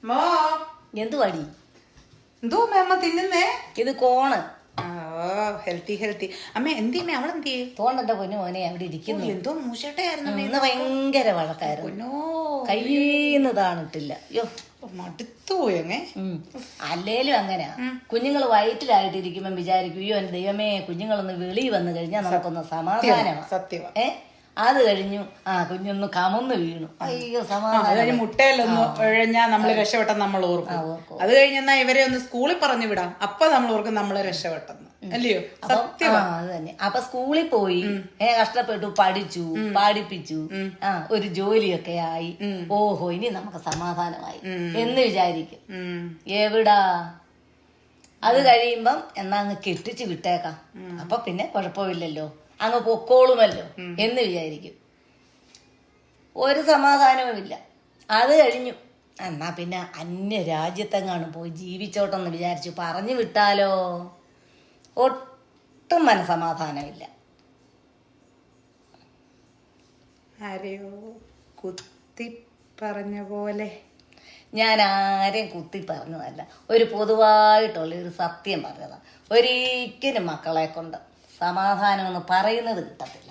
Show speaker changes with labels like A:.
A: മോ
B: എന്തുവാടി?
A: എന്തോ അമ്മ തിന്നുന്നേ?
B: ഇത് കോണ്.
A: Healthy healthy. അമ്മ എന്തിയമ്മേ അവളെന്തിയേ?
B: തോണ്ടന്റെ പൊന്നു മോനെ അവിടെ ഇരിക്കുന്നു.
A: എന്തോ മൂശട്ടായിരുന്നു
B: ഇന്ന് ഭയങ്കര വഴക്കായിരുന്നു. കയ്യിന്ന് താണിട്ടില്ല. അയ്യോ
A: മടുത്തു പോയങ്ങേ.
B: അല്ലേലും അങ്ങനെയാ. കുഞ്ഞുങ്ങൾ വയറ്റിലായിട്ടിരിക്കുമ്പോ വിചാരിക്കും അയ്യോ എന്റെ ദൈവമേ കുഞ്ഞുങ്ങളൊന്ന് വെളി വന്നു കഴിഞ്ഞാൽ നമുക്കൊന്ന് സമാധാനമാണ്.
A: സത്യമാ.
B: അത് കഴിഞ്ഞു കുഞ്ഞൊന്ന് കമന്ന് വീണു. അയ്യോ സമാധാനം.
A: മുട്ടയിലൊന്ന് ഇഴഞ്ഞാ നമ്മള് രക്ഷപ്പെട്ടെന്ന് നമ്മൾ ഓർക്കും. അത് കഴിഞ്ഞാ ഇവരെ ഒന്ന് സ്കൂളിൽ പറഞ്ഞു വിടാം, അപ്പൊ നമ്മൾ ഓർക്കും നമ്മള് രക്ഷപ്പെട്ടെന്ന്. അല്ലയോ?
B: അത് തന്നെ. അപ്പൊ സ്കൂളിൽ പോയി കഷ്ടപ്പെട്ടു, പഠിച്ചു, പഠിപ്പിച്ചു, ഒരു ജോലിയൊക്കെ ആയി. ഓഹോ ഇനി നമുക്ക് സമാധാനമായി എന്ന് വിചാരിക്കും. എവിടാ? അത് കഴിയുമ്പം എന്നാ അങ്ങ് കെട്ടിച്ചു വിട്ടേക്കാം, അപ്പൊ പിന്നെ കുഴപ്പമില്ലല്ലോ, അങ്ങ് പൊക്കോളുമല്ലോ എന്ന് വിചാരിക്കും. ഒരു സമാധാനവുമില്ല. അത് കഴിഞ്ഞു എന്നാ പിന്നെ അന്യ രാജ്യത്തെങ്ങാനും പോയി ജീവിച്ചോട്ടെന്ന് വിചാരിച്ചു പറഞ്ഞു വിട്ടാലോ, ഒട്ടും മനസമാധാനമില്ല.
A: ആരെയോ കുത്തി പറഞ്ഞ പോലെ.
B: ഞാൻ ആരെയും കുത്തി പറഞ്ഞതല്ല, ഒരു പൊതുവായിട്ടുള്ള ഒരു സത്യം പറഞ്ഞതാ. ഒരിക്കലും മക്കളെ കൊണ്ട് സമാധാനം എന്ന് പറയുന്നത് കിട്ടത്തില്ല.